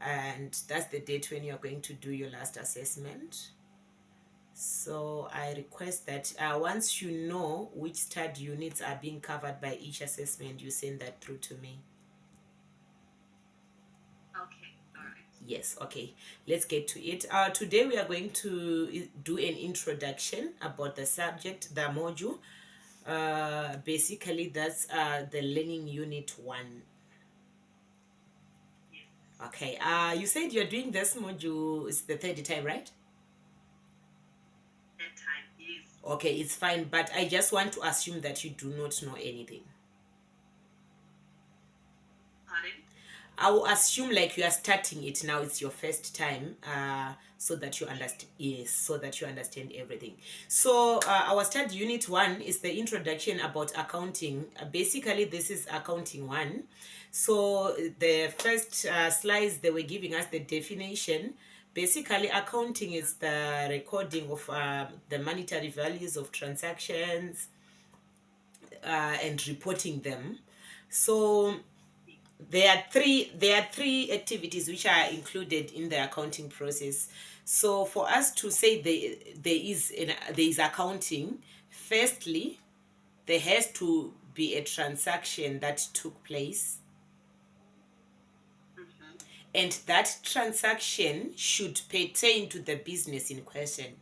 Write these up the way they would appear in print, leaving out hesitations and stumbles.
and that's the date when you're going to do your last assessment. So I request that once you know which study units are being covered by each assessment, you send that through to me. Okay, all right. Yes, okay. Let's get to it. Today we are going to do an introduction about the subject, the module. Basically, that's the learning unit 1. Yes, Okay. You said you're doing this module, it's the third time, right? that time, yes. Okay, it's fine, but I just want to assume that you do not know anything. Pardon? I will assume like you are starting it now, it's your first time, so that you Yes. understand. Yes, so that you understand everything. So our study unit 1 is the introduction about accounting. Basically, this is accounting 1. So the first slides, they were giving us the definition. Basically, accounting is the recording of the monetary values of transactions, and reporting them. So there are three activities which are included in the accounting process. So for us to say there is accounting, firstly there has to be a transaction that took place, Mm-hmm. and that transaction should pertain to the business in question.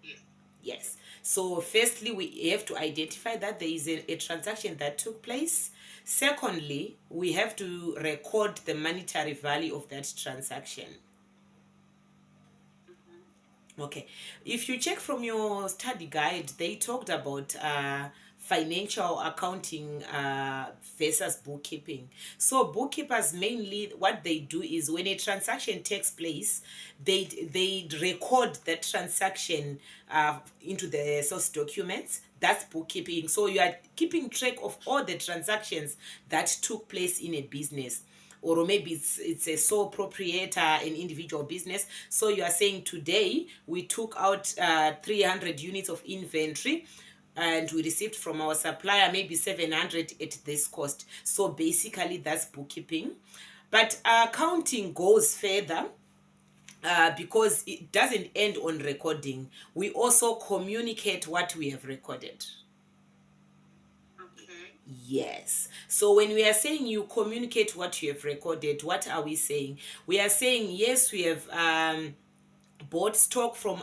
Yes. Yes. So, firstly, we have to identify that there is a transaction that took place. Secondly, we have to record the monetary value of that transaction. Mm-hmm. Okay. If you check from your study guide, they talked about financial accounting versus bookkeeping. So bookkeepers mainly what they do is when a transaction takes place, they record that transaction into the source documents. That's bookkeeping. So you are keeping track of all the transactions that took place in a business, or maybe it's a sole proprietor, an individual business. So you are saying today we took out 300 units of inventory and we received from our supplier maybe 700 at this cost. So basically that's bookkeeping. But accounting goes further, because it doesn't end on recording. We also communicate what we have recorded. Okay. Yes. So when we are saying you communicate what you have recorded, what are we saying? We are saying, yes, we have bought stock from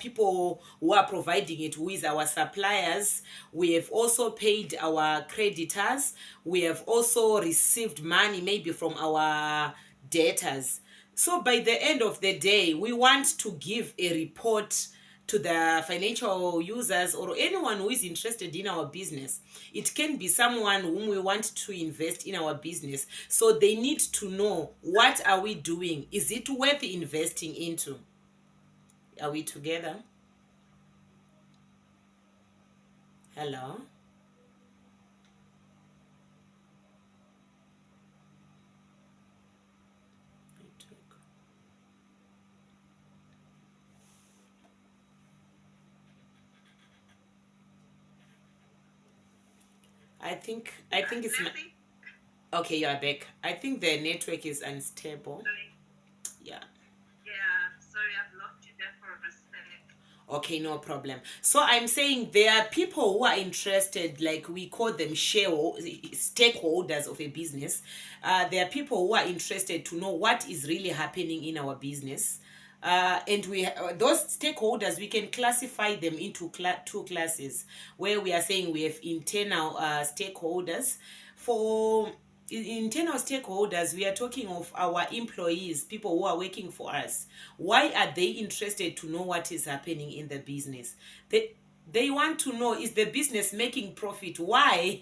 people who are providing it, with our suppliers. We have also paid our creditors. We have also received money maybe from our debtors. So by the end of the day, we want to give a report to the financial users or anyone who is interested in our business. It can be someone whom we want to invest in our business. So they need to know, what are we doing? Is it worth investing into? Are we together? Hello? I think it's my, Blessing? okay, you are back. I think the network is unstable. Sorry. Yeah. Yeah, sorry, I've lost you there for a sec. Okay, no problem. So I'm saying there are people who are interested, like we call them stakeholders of a business. There are people who are interested to know what is really happening in our business. And those stakeholders, we can classify them into two classes, where we are saying we have internal stakeholders. For internal stakeholders, we are talking of our employees, people who are working for us. Why are they interested to know what is happening in the business? They want to know, is the business making profit? Why?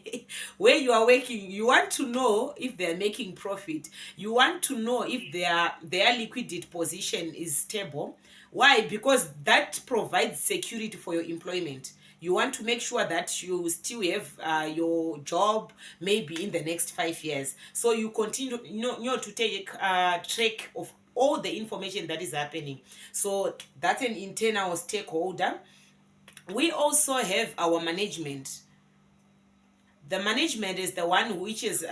Where you are working, you want to know if they are making profit. You want to know if Yes. their liquidity position is stable. Why? Because that provides security for your employment. You want to make sure that you still have your job maybe in the next 5 years. So you continue, to take track of all the information that is happening. So that's an internal stakeholder. We also have our management. The management is the one which is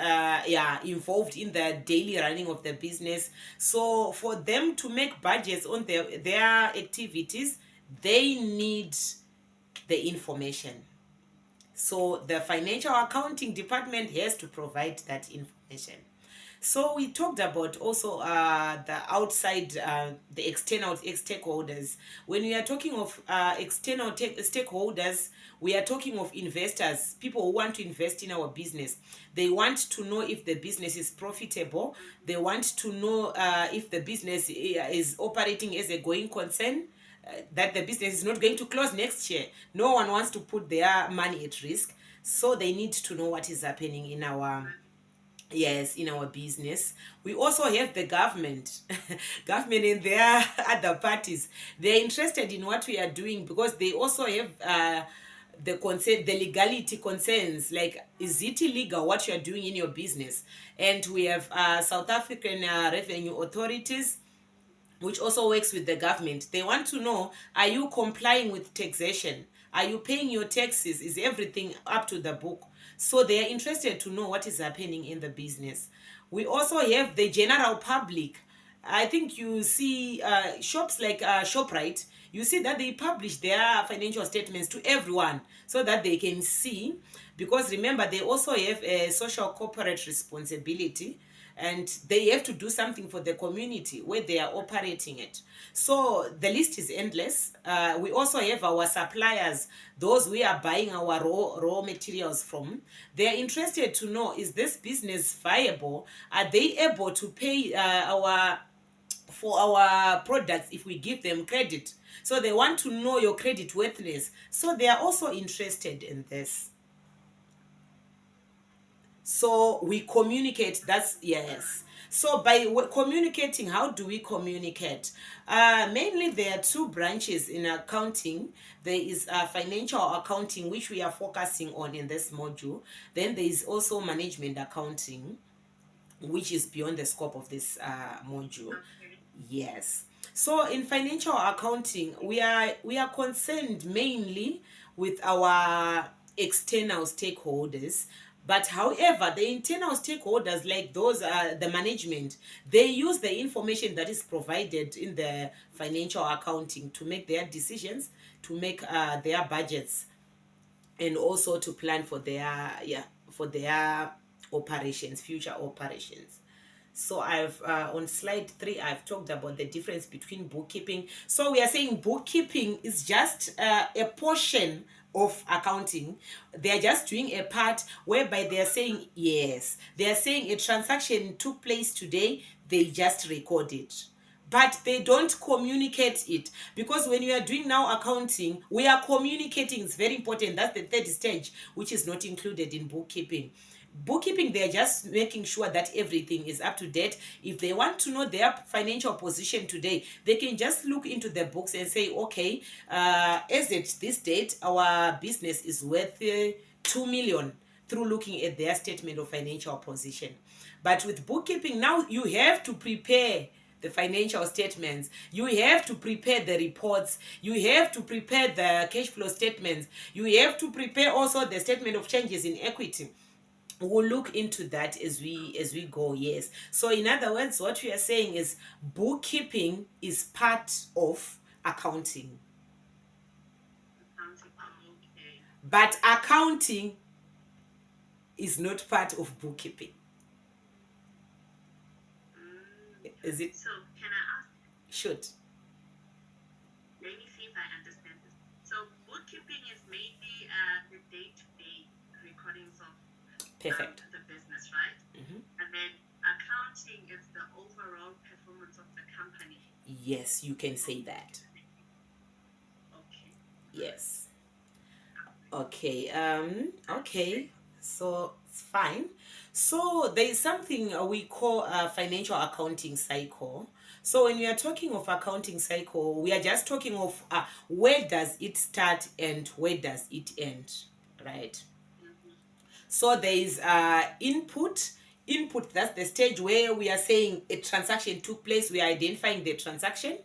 involved in the daily running of the business. So for them to make budgets on their activities, they need the information. So the financial accounting department has to provide that information. So we talked about also the outside, the external stakeholders. When we are talking of external stakeholders, we are talking of investors, people who want to invest in our business. They want to know if the business is profitable. They want to know if the business is operating as a going concern, that the business is not going to close next year. No one wants to put their money at risk. So they need to know what is happening in our, yes, in our business. We also have the government. Government and their other parties, they're interested in what we are doing because they also have the legality concerns, like is it illegal what you are doing in your business. And we have South African revenue authorities, which also works with the government. They want to know, are you complying with taxation? Are you paying your taxes? Is everything up to the book? So they are interested to know what is happening in the business. We also have the general public. I think you see shops like ShopRite, you see that they publish their financial statements to everyone so that they can see. Because remember, they also have a social corporate responsibility, and they have to do something for the community where they are operating it. So the list is endless. We also have our suppliers, those we are buying our raw materials from. They are interested to know, is this business viable? Are they able to pay our for our products if we give them credit? So they want to know your credit worthiness. So they are also interested in this. So we communicate. That's, yes. So by communicating, how do we communicate? Mainly there are two branches in accounting. There is financial accounting, which we are focusing on in this module. Then there is also management accounting, which is beyond the scope of this module. Okay. Yes. So in financial accounting, we are concerned mainly with our external stakeholders. But however, the internal stakeholders, like those the management, they use the information that is provided in the financial accounting to make their decisions, to make their budgets, and also to plan for their, for their operations, future operations. So I've on slide 3, I've talked about the difference between bookkeeping. So we are saying bookkeeping is just a portion of accounting. They're just doing a part whereby they're saying, yes, they're saying a transaction took place today, they just record it, but they don't communicate it. Because when you are doing now accounting, we are communicating. It's very important. That's the third stage, which is not included in bookkeeping. Bookkeeping, they're just making sure that everything is up to date. If they want to know their financial position today, they can just look into the books and say, okay, as at this date, our business is worth 2 million, through looking at their statement of financial position. But with bookkeeping, now you have to prepare the financial statements, you have to prepare the reports, you have to prepare the cash flow statements, you have to prepare also the statement of changes in equity. We'll look into that as we go. Yes. So in other words, what we are saying is bookkeeping is part of accounting, Accounting. Okay. but accounting is not part of bookkeeping. Mm. Is it? So can I ask? Should. Let me see if I understand this. So bookkeeping is mainly the day-to-day recordings of Perfect. the business, right? Mhm. And then accounting is the overall performance of the company. Yes, you can say that. Okay. Yes. Okay. Okay. So it's fine. So there is something we call a financial accounting cycle. So when we are talking of accounting cycle, we are just talking of where does it start and where does it end, right? Mm-hmm. So there is input. Input, that's the stage where we are saying a transaction took place. We are identifying the transaction.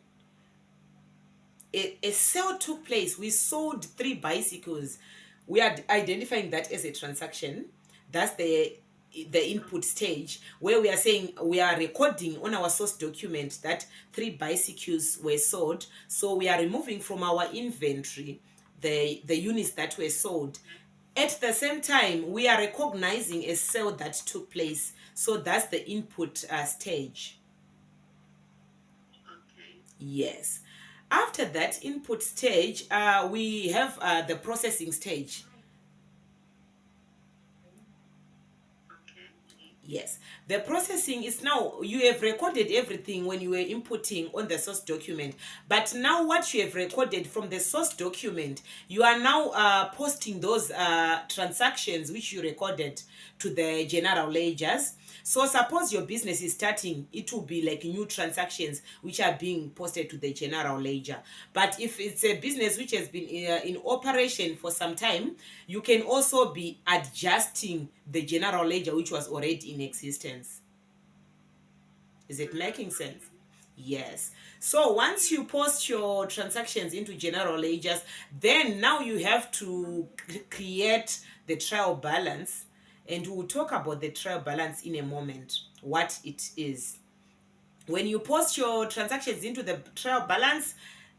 A sale took place. We sold 3 bicycles. We are identifying that as a transaction. That's the input stage, where we are saying we are recording on our source document that 3 bicycles were sold. So we are removing from our inventory the units that were sold. At the same time, we are recognizing a sale that took place. So that's the input stage. Okay. Yes. After that input stage, we have the processing stage. Okay. Yes, the processing is now you have recorded everything when you were inputting on the source document, but now what you have recorded from the source document, you are now posting those transactions which you recorded to the general ledgers. So suppose your business is starting, it will be like new transactions which are being posted to the general ledger. But if it's a business which has been in operation for some time, you can also be adjusting the general ledger which was already in existence. Is it making sense? Okay. Yes. So once Yes. you post your transactions into general ledgers, then now you have to create the trial balance. And we'll talk about the trial balance in a moment, what it is. When you post your transactions into the trial balance,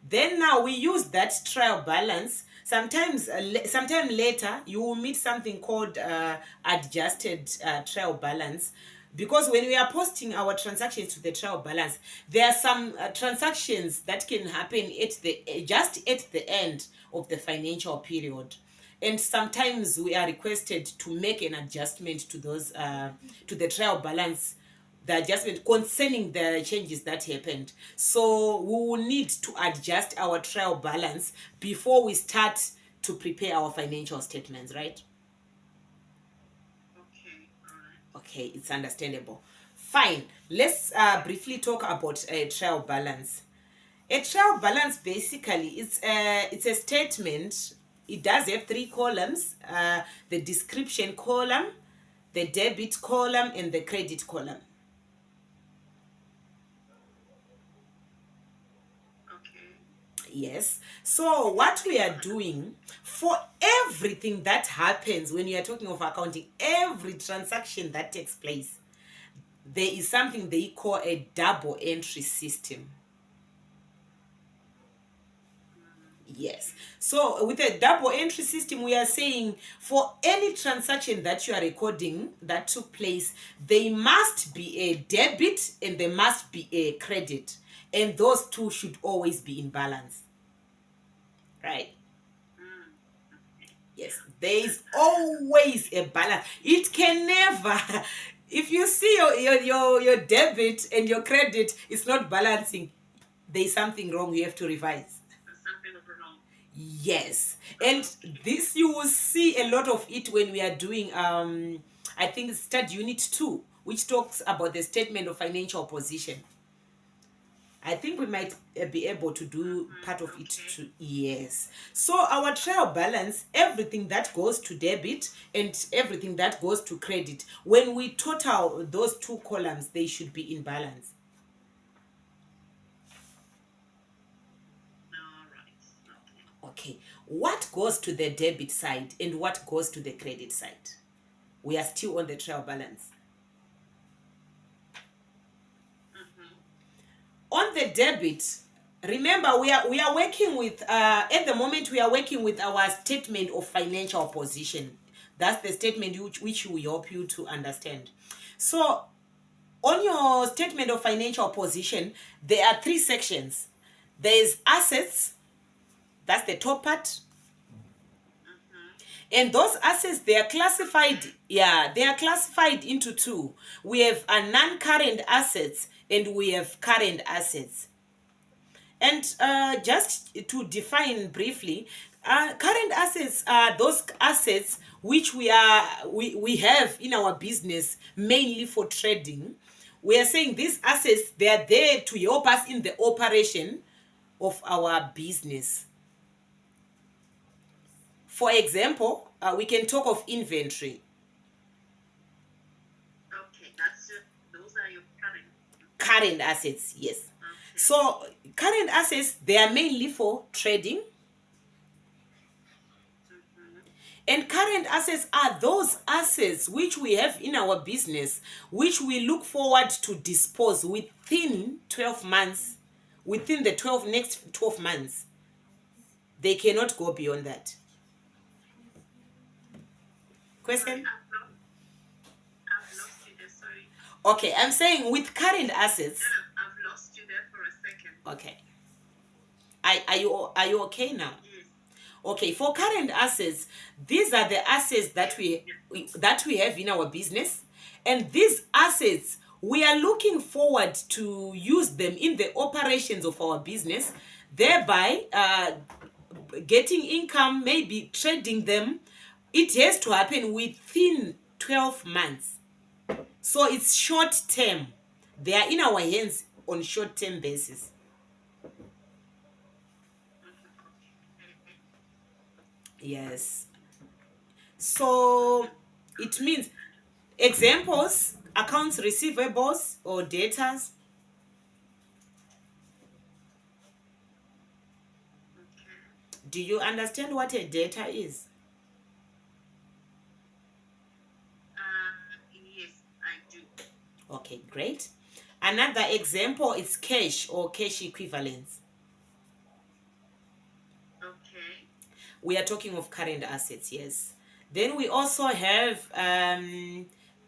then now we use that trial balance. Sometimes sometime later you will meet something called adjusted trial balance, because when we are posting our transactions to the trial balance, there are some transactions that can happen at the just at the end of the financial period, and sometimes we are requested to make an adjustment to those to the trial balance, the adjustment concerning the changes that happened. So we will need to adjust our trial balance before we start to prepare our financial statements, right? Okay. All right. Okay, it's understandable. Fine. Let's briefly talk about a trial balance. A trial balance basically it's a statement. It does have 3 columns: the description column, the debit column, and the credit column. Okay. Yes. So what we are doing for everything that happens when you are talking of accounting, every transaction that takes place, there is something they call a double entry system. Yes. Okay. So with a double entry system, we are saying for any transaction that you are recording that took place, there must be a debit and there must be a credit. And those two should always be in balance. Right? Okay. Yes, Yeah. there is always a balance. It can never. If you see your debit and your credit is not balancing, there is something wrong. You have to revise. There's something wrong. Yes, and Okay. this you will see a lot of it when we are doing I think study unit 2, which talks about the statement of financial position. I think we might be able to do part of it Okay. too. Yes. So our trial balance, everything that goes to debit and everything that goes to credit, when we total those 2 columns, they should be in balance. All right. Okay. Okay. What goes to the debit side and what goes to the credit side? We are still on the trial balance. Mm-hmm. On the debit, remember we are working with at the moment we are working with our statement of financial position. That's the statement which we help you to understand. So on your statement of financial position, there are 3 sections. There is assets, that's the top part, Mm-hmm. and those assets, they are classified, Okay. yeah, they are classified into 2. We have a non-current assets and we have current assets. And just to define briefly, current assets are those assets which we have in our business mainly for trading. We are saying these assets, they are there to help us in the operation of our business. For example, we can talk of inventory. Okay. That's your. Those are your current. Current assets, yes. Okay. So current assets, they are mainly for trading. Mm-hmm. And current assets are those assets which we have in our business, which we look forward to dispose within 12 months, within the next 12 months. They cannot go beyond that. Sorry, Question? I've lost you there. Sorry. Okay, I'm saying with current assets. No, I've lost you there for a second. Okay. Are you okay now? Yes. Okay, for current assets, these are the assets that we have in our business, and these assets we are looking forward to use them in the operations of our business, thereby getting income, maybe trading them. It has to happen within 12 months. So it's short term. They are in our hands on short term basis. Okay. Yes. So it means examples, accounts receivables or debtors. Okay. Do you understand what a debtor is? Yes, I do. Okay, great. Another example is cash or cash equivalents. Okay. We are talking of current assets, yes. Then we also have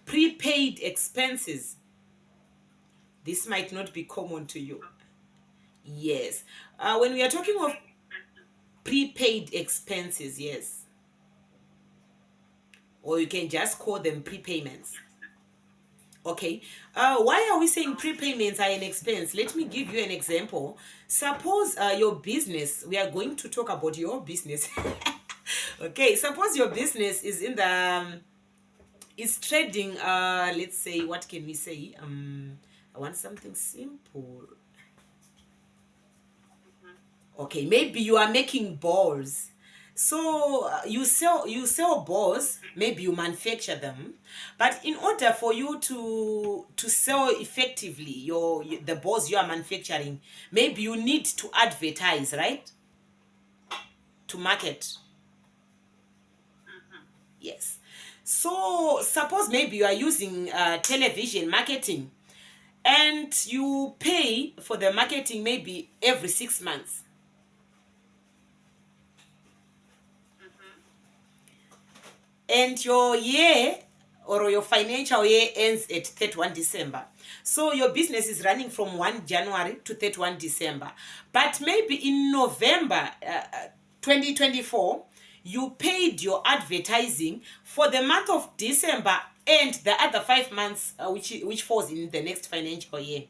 prepaid expenses. This might not be common to you. Yes. When we are talking of Prepaid expenses. prepaid expenses, yes. Or you can just call them prepayments. Yes. Okay. Why are we saying Okay. prepayments are an expense? Let me give you an example. Suppose your business, we are going to talk about your business. Okay, suppose your business is in the is trading, let's say, what can we say? I want something simple. Mm-hmm. Okay, maybe you are making balls. So you sell balls, Okay. maybe you manufacture them, but in order for you to sell effectively the balls you are manufacturing, maybe you need to advertise, right? To market. Mm-hmm. Yes. So suppose maybe you are using television marketing, and you pay for the marketing maybe every 6 months. Mm-hmm. And your year or your financial year ends at 31 December. So your business is running from 1 January to 31 December. But maybe in November 2024, you paid your advertising for the month of December and the other 5 months, which falls in the next financial year.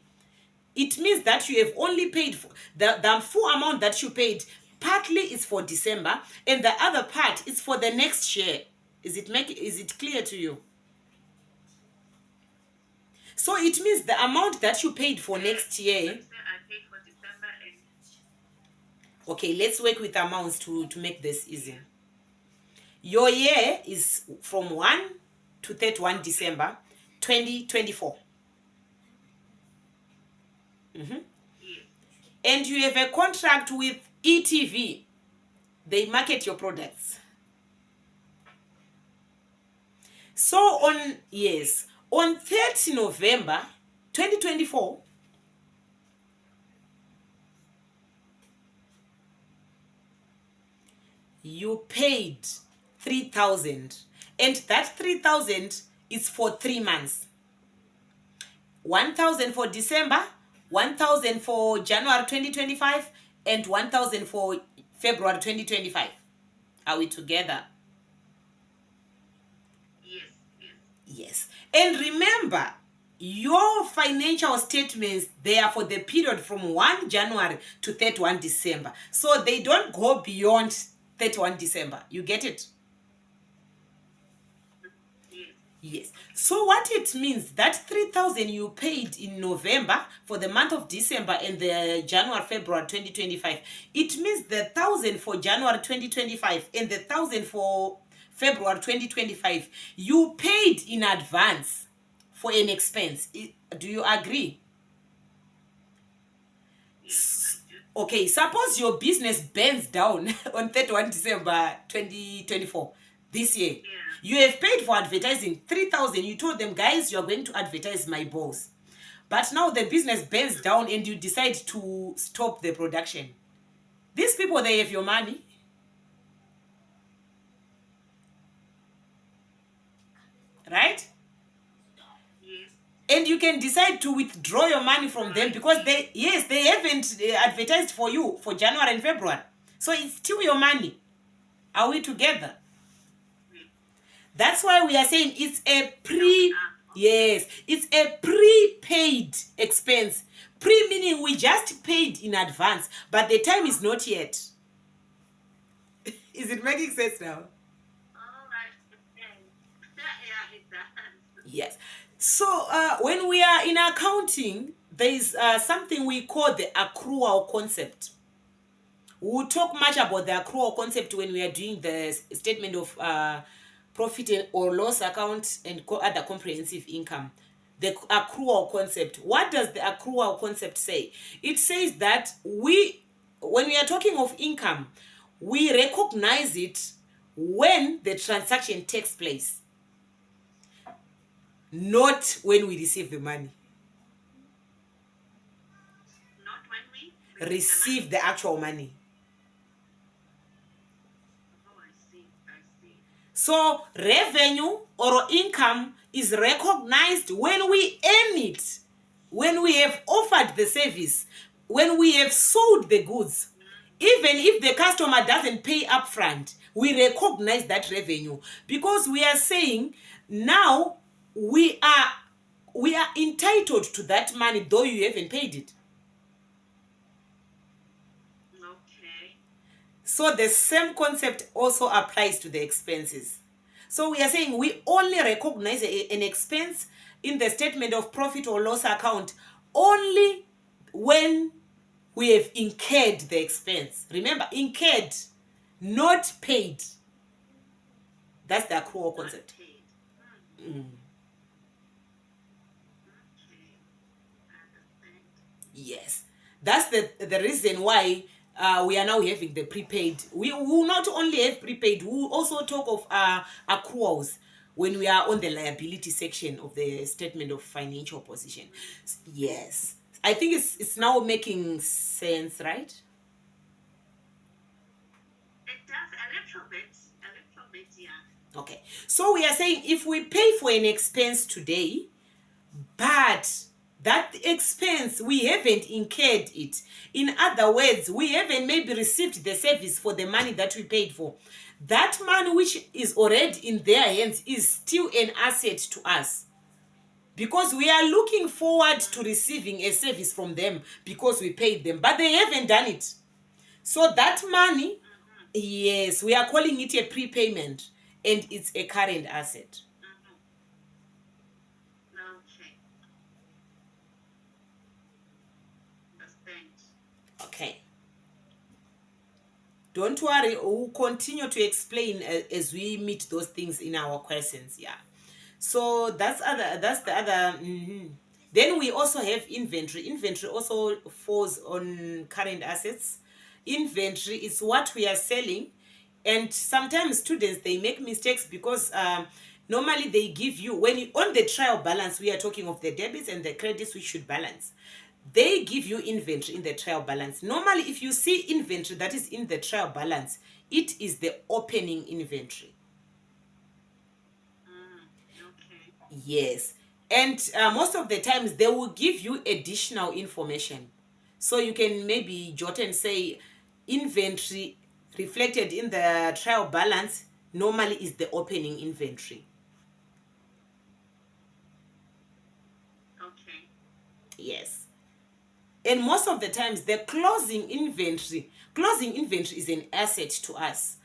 It means that you have only paid for the full amount that you paid. Partly is for December, and the other part is for the next year. Is it clear to you? So it means the amount that you paid for next So year. you say I paid for December and Okay, let's work with amounts to make this easy. yeah. Your year is from 1 to 31 Okay. December 2024. Yes. And you have a contract with ETV. They market your products. So on, Okay. yes, on 30 November 2024, you paid 3,000, and that 3,000 is for 3 months. 1,000 for December, 1,000 for January 2025, and 1,000 for February 2025. Are we together? Yes. Yes. Yes. And remember, your financial statements, they are for the period from 1 January to 31 December. So they don't go beyond 31 December. You get it? Yes. Yes. Okay. So what it means, that 3,000 you paid in November for the month of December and the January February 2025, it means the 1,000 for January 2025 and the 1,000 for February 2025 you paid in advance for an expense. Do you agree? Yes, I do. Okay, suppose your business burns down on 31 December 2024. this year. Yeah. You have paid for advertising 3,000. You told them, guys, you're going to advertise my balls. But now the business burns down and you decide to stop the production. These people, they have your money. Right? Yes. And you can decide to withdraw your money from them because they haven't advertised for you for January and February. So it's still your money. Are we together? Yes. That's why we are saying it's a Yeah, we are. yes, it's a prepaid expense. Pre meaning we just paid in advance, but the time is not yet. Is it making sense now? All right. Okay. Yeah, it does. Yes. So when we are in accounting, there is something we call the accrual concept. We'll talk much about the accrual concept when we are doing the statement of profit or loss account and other comprehensive income. The accrual concept. What does the accrual concept say? It says that when we are talking of income, we recognize it when the transaction takes place, not when we receive the money. Not when we receive the Receive money. the actual money. Oh, I see. I see. So revenue or income is recognized when we earn it, when we have offered the service, when we have sold the goods. Even if the customer doesn't pay upfront, we recognize that revenue because we are saying now we are entitled to that money though you haven't paid it. Okay. So the same concept also applies to the expenses. So we are saying we only recognize an expense in the statement of profit or loss account only when we have incurred the expense. Remember, incurred, not paid. That's the accrual Not concept. paid. Okay. I understand. Yes, that's the reason why we are now having the prepaid. We will not only have prepaid, we will also talk of accruals when we are on the liability section of the statement of financial position. Yes, I think it's now making sense, right? It does a little bit. A little bit, yeah. Okay, so we are saying if we pay for an expense today, but that expense we haven't incurred it, in other words we haven't maybe received the service for the money that we paid for, that money which is already in their hands is still an asset to us because we are looking forward to receiving a service from them because we paid them, but they haven't done it. So that money, yes, we are calling it a prepayment and it's a current asset. Okay. Understand. Okay, don't worry, we'll continue to explain as we meet those things in our questions. Yeah, so that's the other. Then we also have inventory also falls on current assets. Inventory is what we are selling, and sometimes students they make mistakes because normally they give you, when you on the trial balance, we are talking of the debits and the credits which should balance. They give you inventory in the trial balance. Normally if you see inventory that is in the trial balance, it is the opening inventory. Okay. Yes, and most of the times they will give you additional information, so you can maybe jot and say inventory reflected in the trial balance normally is the opening inventory. Okay. Yes, and most of the times the closing inventory is an asset to us.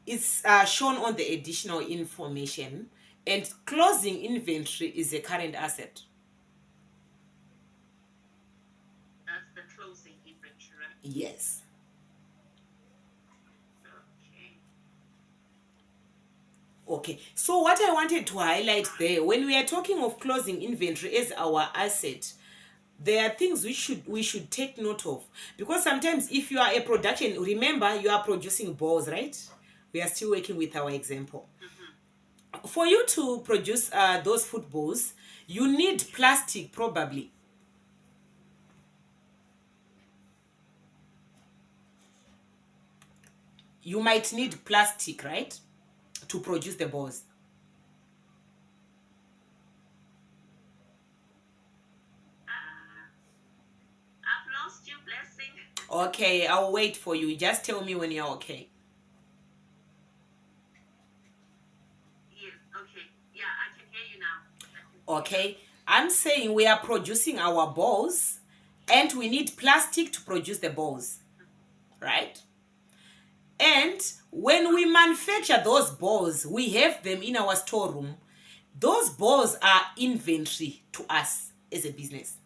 It's shown on the additional information, and closing inventory is a current asset. That's the closing inventory, right? Yes. Okay. Okay, so what I wanted to highlight there, when we are talking of closing inventory as our asset, there are things we should take note of, because sometimes if you are a production, remember you are producing balls, right? We are still working with our example. Mm-hmm. For you to produce those food bowls, you need plastic probably. You might need plastic, right? To produce the bowls. I've lost you, Blessing. Okay, I'll wait for you. Just tell me when you're okay. Yes, okay. Yeah, I can hear you now. I can hear you now. Okay, I'm saying we are producing our balls and we need plastic to produce the balls, right? And when we manufacture those balls, we have them in our storeroom. Those balls are inventory to us as a business,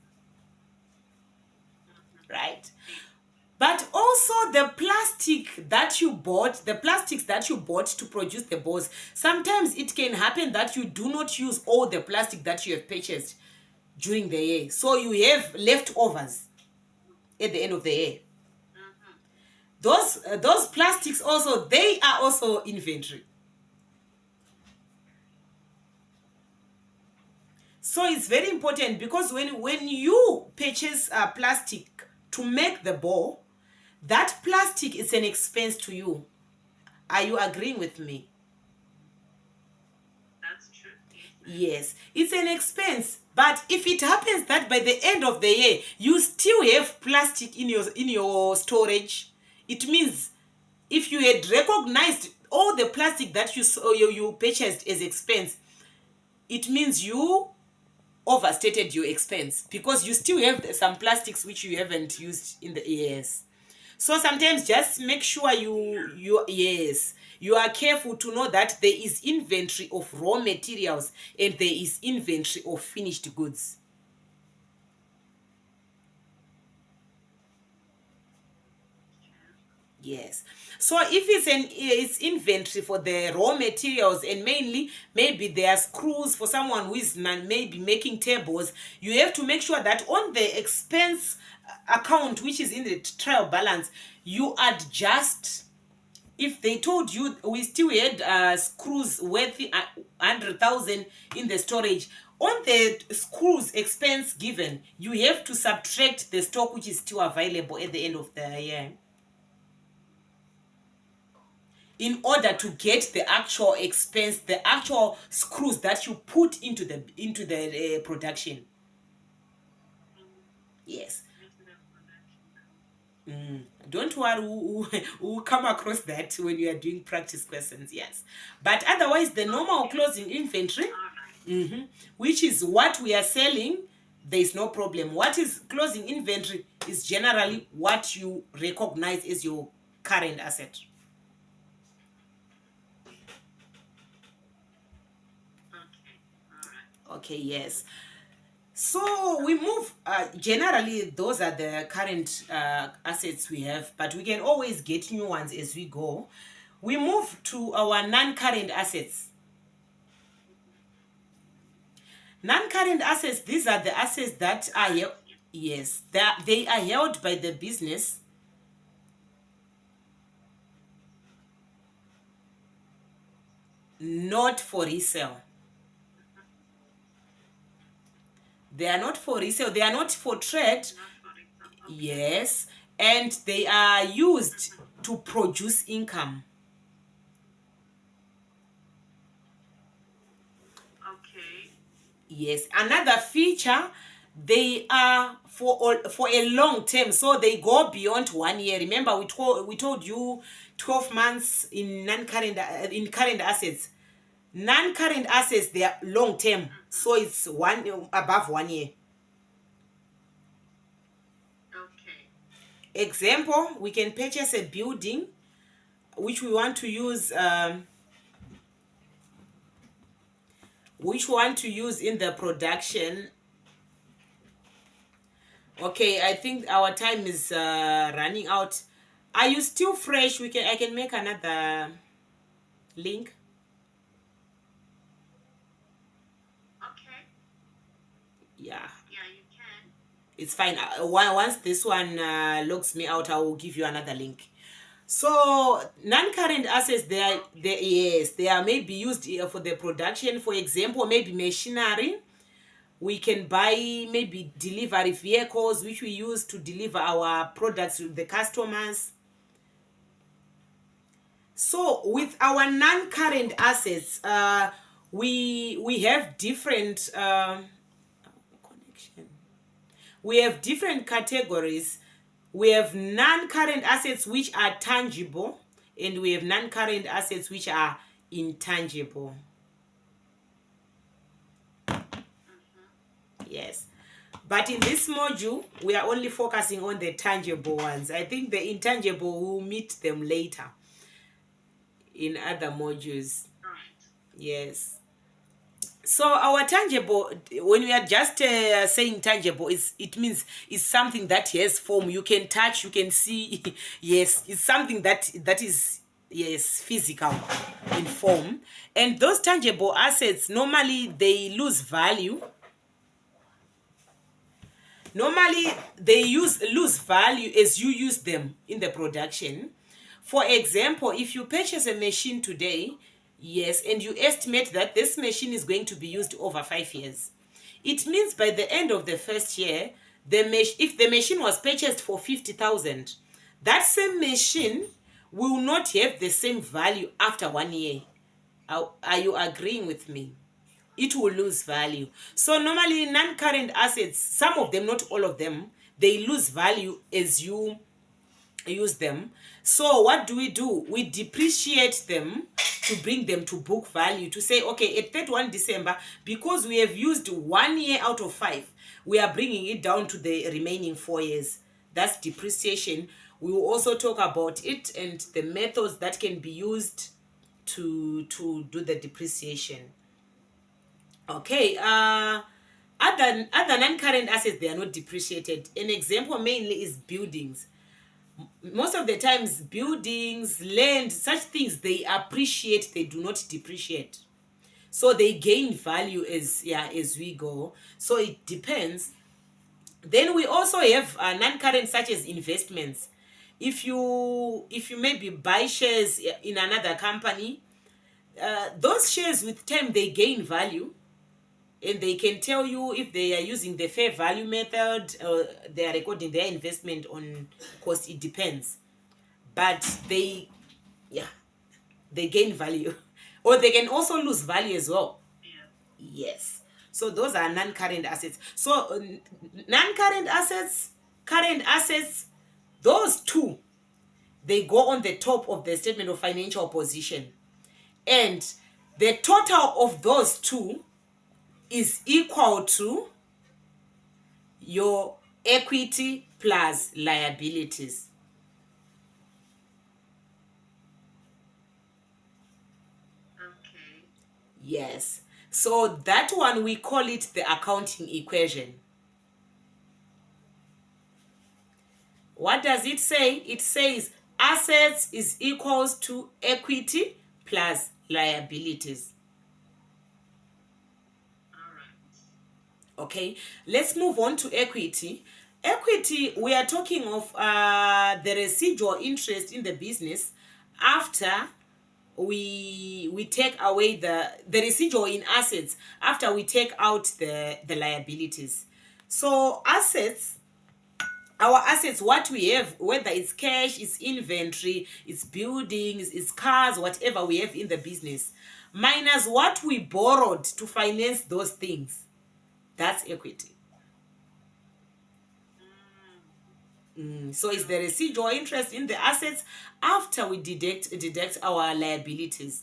Mm-hmm. right? Yes. But also the plastic that you bought, the plastics that you bought to produce the balls, sometimes it can happen that you do not use all the plastic that you have purchased during the year. So you have leftovers at the end of the year. Mm-hmm. Those plastics also, they are also inventory. So it's very important because when you purchase plastic to make the ball, that plastic is an expense to you. Are you agreeing with me? That's true. Yes, I agree. Yes, it's an expense. But if it happens that by the end of the year you still have plastic in your storage, it means if you had recognized all the plastic that you purchased as expense, it means you overstated your expense because you still have some plastics which you haven't used in the years. So sometimes just make sure you yes, you are careful to know that there is inventory of raw materials and there is inventory of finished goods. True. Yes. So if it's inventory for the raw materials and mainly maybe there are screws for someone who is maybe making tables, you have to make sure that on the expense account which is in the trial balance, you adjust. If they told you we still had screws worth 100,000 in the storage, on the screws expense given, you have to subtract the stock which is still available at the end of the year in order to get the actual expense, the actual screws that you put into the production. Mm, Yes. into the production. Don't worry, we'll come across that when you are doing practice questions. Yes, but otherwise the normal Okay. closing inventory, All right. which is what we are selling, there is no problem. What is closing inventory is generally what you recognize as your current asset. Okay. All right. Okay, yes. So we move, generally those are the current assets we have, but we can always get new ones as we go. We move to our non-current assets. Non-current assets, these are the assets that are Current. Yeah. yes, they are held by the business, not for resale. They are not for resale, they are not for trade. Not for example. Okay. Yes, and they are used Mm-hmm. to produce income. Okay. Yes, another feature, they are for a long term, so they go beyond 1 year. Remember, we told you 12 months in non-current in current assets. Non-current assets, they are long term, Mm-hmm. so it's one above 1 year. Okay. Example, we can purchase a building which we want to use in the production. Okay, I think our time is running out. Are you still fresh? I can make another link. Okay. Yeah, Yeah, you can. it's fine. Once this one logs me out, I will give you another link. So non-current assets, they are maybe used for the production. For example, maybe machinery. We can buy maybe delivery vehicles which we use to deliver our products to the customers. So with our non-current assets, we have different connection. We have different categories. We have non-current assets which are tangible, and we have non-current assets which are intangible. Yes. But in this module, we are only focusing on the tangible ones. I think the intangible, will meet them later in other modules. Right. Yes. So our tangible, when we are just saying tangible, it means it's something that has form. You can touch, you can see. Yes, it's something that is, yes, physical in form. And those tangible assets, normally they lose value. Normally they lose value as you use them in the production. For example, if you purchase a machine today, yes, and you estimate that this machine is going to be used over 5 years, it means by the end of the first year, if the machine was purchased for 50,000, that same machine will not have the same value after 1 year. Are you agreeing with me? It will lose value. So normally non-current assets, some of them, not all of them, they lose value as you use them. So what do? We depreciate them to bring them to book value, to say, okay, at 31 December, because we have used 1 year out of 5, we are bringing it down to the remaining 4 years. That's depreciation. We will also talk about it and the methods that can be used to do the depreciation. Okay. Other non-current assets, they are not depreciated. An example mainly is buildings. Most of the times, buildings, land, such things, they appreciate, they do not depreciate. So they gain value as we go. So it depends. Then we also have non-current, such as investments. If you maybe buy shares in another company, those shares with time, they gain value, and they can tell you if they are using the fair value method or they are recording their investment on cost. It depends, but yeah, they gain value or they can also lose value as well. Yeah. Yes. So those are non-current assets. So non-current assets, current assets, those two, they go on the top of the statement of financial position, and the total of those two is equal to your equity plus liabilities. Okay. Yes. So that one, we call it the accounting equation. What does it say? It says assets is equals to equity plus liabilities. All right. Okay, let's move on to equity. Equity, we are talking of the residual interest in the business after we take away the residual in assets, after we take out the liabilities. So assets, our assets, what we have, whether it's cash, it's inventory, it's buildings, it's cars, whatever we have in the business, minus what we borrowed to finance those things, that's equity. So it's the residual interest in the assets after we deduct our liabilities.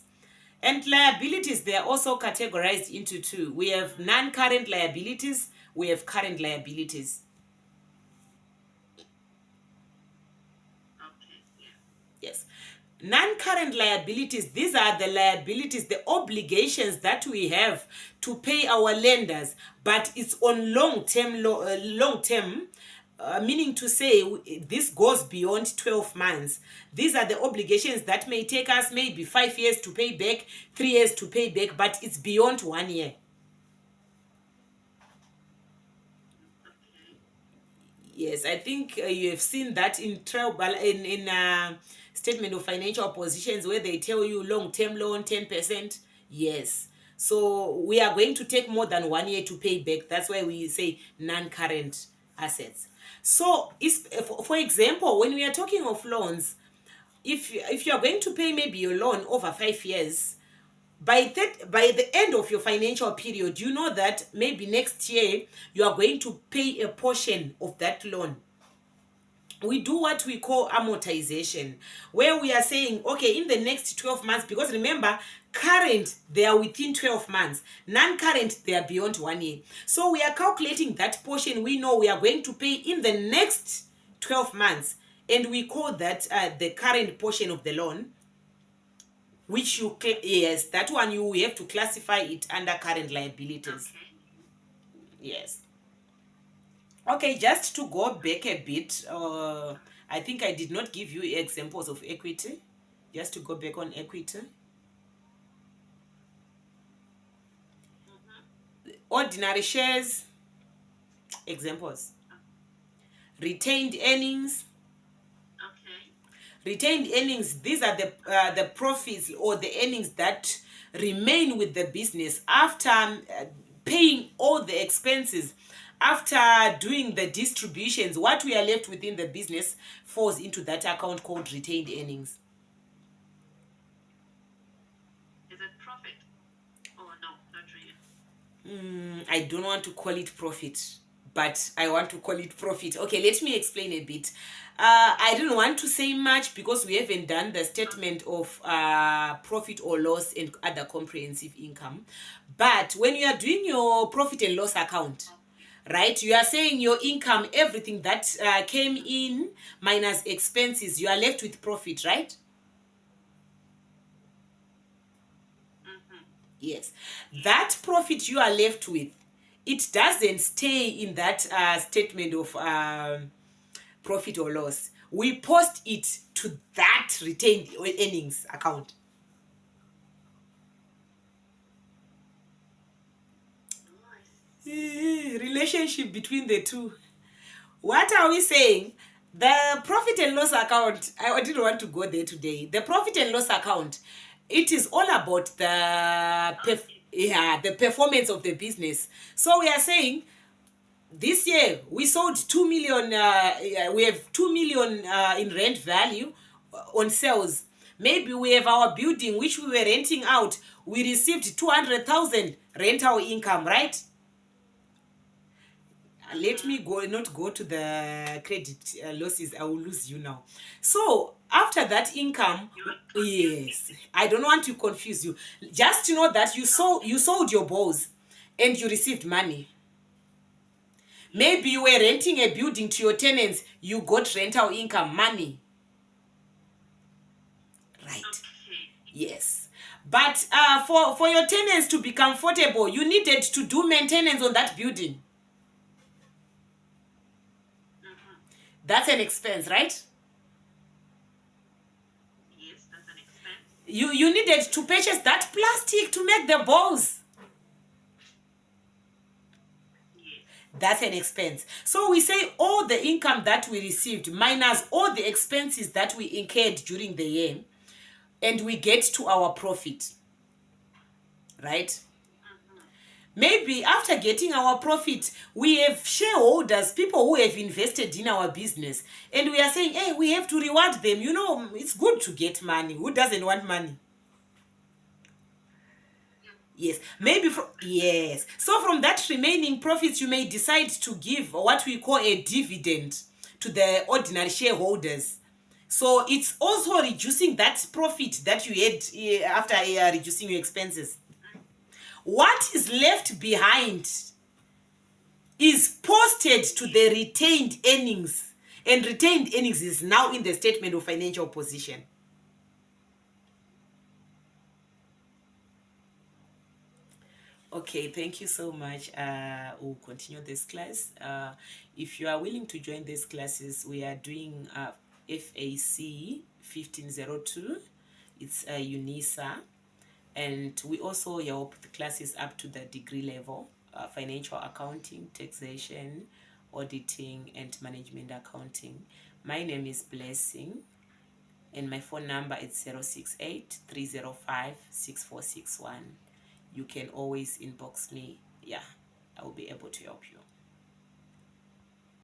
And liabilities, they are also categorized into two. We have non-current liabilities, we have current liabilities. Okay. Yeah. Yes. Non-current liabilities, these are the liabilities, the obligations that we have to pay our lenders, but it's on long term, meaning to say this goes beyond 12 months. These are the obligations that may take us maybe 5 years to pay back, 3 years to pay back, but it's beyond 1 year. Okay. Yes, I think you have seen that in statement of financial positions where they tell you long-term loan 10%. Yes. So we are going to take more than 1 year to pay back. That's why we say non-current assets. So for example, when we are talking of loans, if you are going to pay maybe your loan over 5 years, by the end of your financial period, you know that maybe next year you are going to pay a portion of that loan. We do what we call amortization, where we are saying, okay, in the next 12 months, because remember, current, they are within 12 months, non-current, they are beyond 1 year. So we are calculating that portion we know we are going to pay in the next 12 months, and we call that the current portion of the loan, which yes, that one you have to classify it under current liabilities. Okay. Yes. Okay, just to go back a bit, I think I did not give you examples of equity. Just to go back on equity. Mm-hmm. Ordinary shares, examples. Retained earnings. Okay. Retained earnings, these are the profits or the earnings that remain with the business after paying all the expenses, after doing the distributions. What we are left within the business falls into that account called retained earnings. Is it profit? Oh no, not really. I don't want to call it profit, but I want to call it profit. Okay, let me explain a bit. I don't want to say much because we haven't done the statement of profit or loss and other comprehensive income. But when you are doing your profit and loss account, Okay. right, you are saying your income, everything that came in minus expenses, you are left with profit, right? Mm-hmm. Yes. Yes. That profit you are left with, it doesn't stay in that statement of profit or loss. We post it to that retained earnings account. Oh, I see. Relationship between the two. What are we saying? The profit and loss account, I didn't want to go there today. The profit and loss account, it is all about Okay. the performance of the business. So we are saying this year we sold 2 million, we have 2 million in rent value on sales. Maybe we have our building which we were renting out, we received 200,000 rental income, right? Let Mm-hmm. me go, not go to the credit losses, I will lose you now. So after that income, You would confuse me. yes, I don't want to confuse you. Just to know that Okay. you sold your balls and you received money. Yes. Maybe you were renting a building to your tenants, you got rental income, money. Right. Okay. Yes. But for your tenants to be comfortable, you needed to do maintenance on that building. Mm-hmm. That's an expense, right? Yes, that's an expense. You needed to purchase that plastic to make the balls. Yes. That's an expense. So we say all the income that we received minus all the expenses that we incurred during the year, and we get to our profit, right? Mm-hmm. Maybe after getting our profit, we have shareholders, people who have invested in our business, and we are saying, hey, we have to reward them. You know, it's good to get money. Who doesn't want money? Yes, maybe Mm-hmm. from yes. So from that remaining profits, you may decide to give what we call a dividend to the ordinary shareholders. So it's also reducing that profit that you had after reducing your expenses. What is left behind is posted to the retained earnings, and retained earnings is now in the statement of financial position. Okay, thank you so much. We'll continue this class. If you are willing to join these classes, we are doing FAC 1502. It's UNISA. And we also help the classes up to the degree level, financial accounting, taxation, auditing and management accounting. My name is Blessing, and my phone number is 068 305 6461. You can always inbox me. Yeah, I will be able to help you.